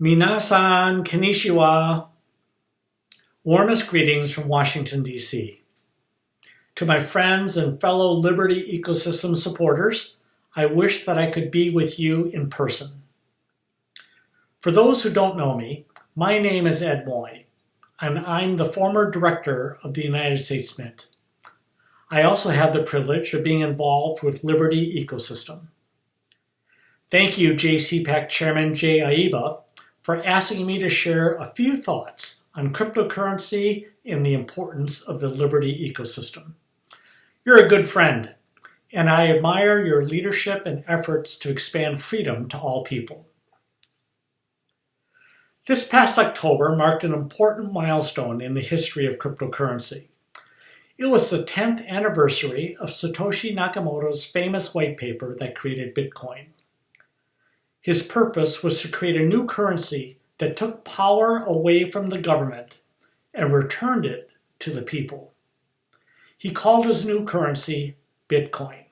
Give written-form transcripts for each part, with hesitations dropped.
Minasan konnichiwa. Warmest greetings from Washington, D.C. To my friends and fellow Liberty Ecosystem supporters, I wish that I could be with you in person. For those who don't know me, my name is Ed Moy, and I'm the former director of the United States Mint. I also have the privilege of being involved with Liberty Ecosystem. Thank you, JCPAC Chairman Jay Aiba, for asking me to share a few thoughts on cryptocurrency and the importance of the Liberty ecosystem. You're a good friend, and I admire your leadership and efforts to expand freedom to all people. This past October marked an important milestone in the history of cryptocurrency. It was the 10th anniversary of Satoshi Nakamoto's famous white paper that created Bitcoin. His purpose was to create a new currency that took power away from the government and returned it to the people. He called his new currency Bitcoin.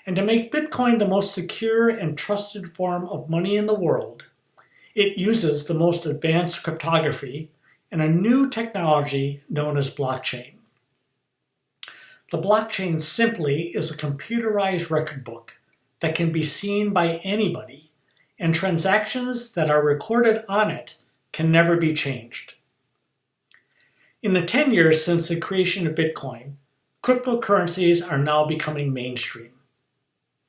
And to make Bitcoin the most secure and trusted form of money in the world, it uses the most advanced cryptography and a new technology known as blockchain. The blockchain simply is a computerized record book that can be seen by anybody, and transactions that are recorded on it can never be changed. In the 10 years since the creation of Bitcoin, cryptocurrencies are now becoming mainstream.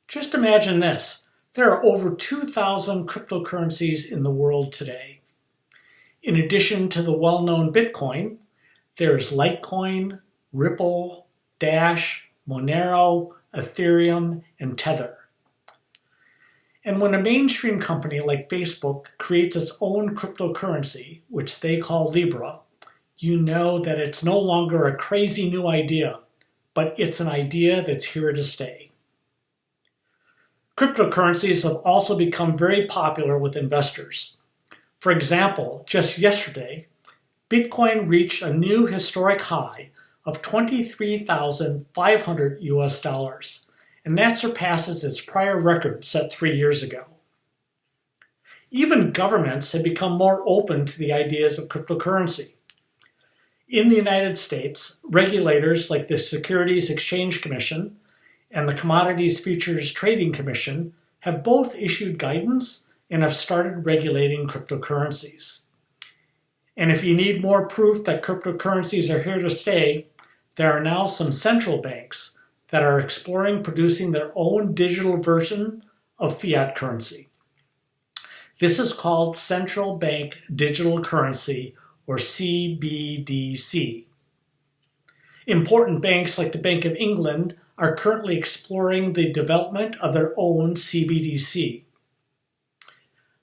Just imagine this. There are over 2,000 cryptocurrencies in the world today. In addition to the well-known Bitcoin, there's Litecoin, Ripple, Dash, Monero, Ethereum, and Tether. And when a mainstream company like Facebook creates its own cryptocurrency, which they call Libra, you know that it's no longer a crazy new idea, but it's an idea that's here to stay. Cryptocurrencies have also become very popular with investors. For example, just yesterday, Bitcoin reached a new historic high of $23,500 US, and that surpasses its prior record set 3 years ago. Even governments have become more open to the ideas of cryptocurrency. In the United States, regulators like the Securities Exchange Commission and the Commodities Futures Trading Commission have both issued guidance and have started regulating cryptocurrencies. And if you need more proof that cryptocurrencies are here to stay, there are now some central banks that are exploring producing their own digital version of fiat currency. This is called Central Bank Digital Currency, or CBDC. Important banks like the Bank of England are currently exploring the development of their own CBDC.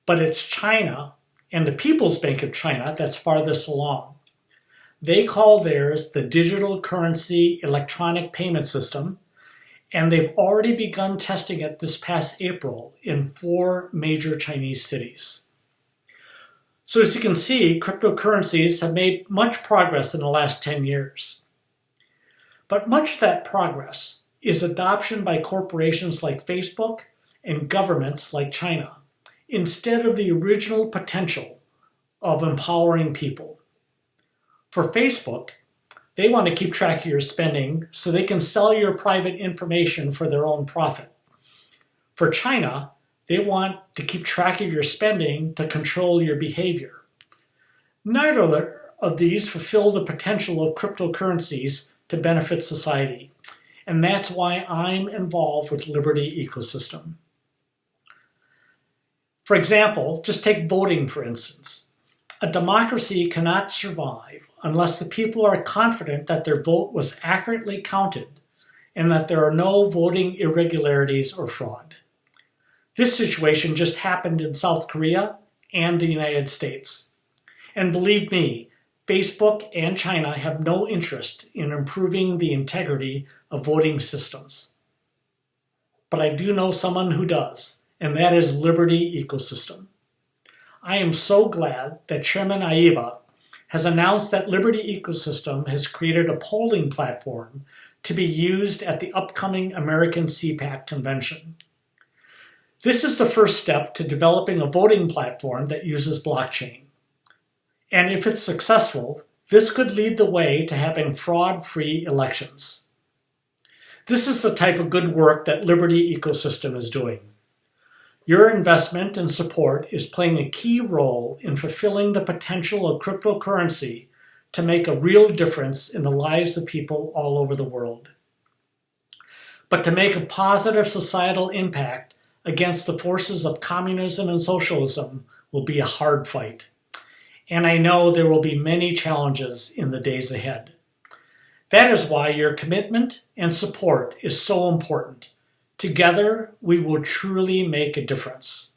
But it's China and the People's Bank of China that's farthest along. They call theirs the Digital Currency Electronic Payment System, and they've already begun testing it this past April in 4 major Chinese cities. So as you can see, cryptocurrencies have made much progress in the last 10 years. But much of that progress is adoption by corporations like Facebook and governments like China, instead of the original potential of empowering people. For Facebook, they want to keep track of your spending so they can sell your private information for their own profit. For China, they want to keep track of your spending to control your behavior. Neither of these fulfill the potential of cryptocurrencies to benefit society, and that's why I'm involved with Liberty Ecosystem. For example, just take voting for instance. A democracy cannot survive unless the people are confident that their vote was accurately counted and that there are no voting irregularities or fraud. This situation just happened in South Korea and the United States. And believe me, Facebook and China have no interest in improving the integrity of voting systems. But I do know someone who does, and that is Liberty Ecosystem. I am so glad that Chairman Aiba has announced that Liberty Ecosystem has created a polling platform to be used at the upcoming American CPAC convention. This is the first step to developing a voting platform that uses blockchain. And if it's successful, this could lead the way to having fraud-free elections. This is the type of good work that Liberty Ecosystem is doing. Your investment and support is playing a key role in fulfilling the potential of cryptocurrency to make a real difference in the lives of people all over the world. But to make a positive societal impact against the forces of communism and socialism will be a hard fight. And I know there will be many challenges in the days ahead. That is why your commitment and support is so important. Together, we will truly make a difference.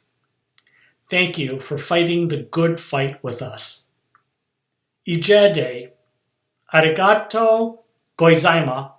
Thank you for fighting the good fight with us. Ijede, arigato goizaima.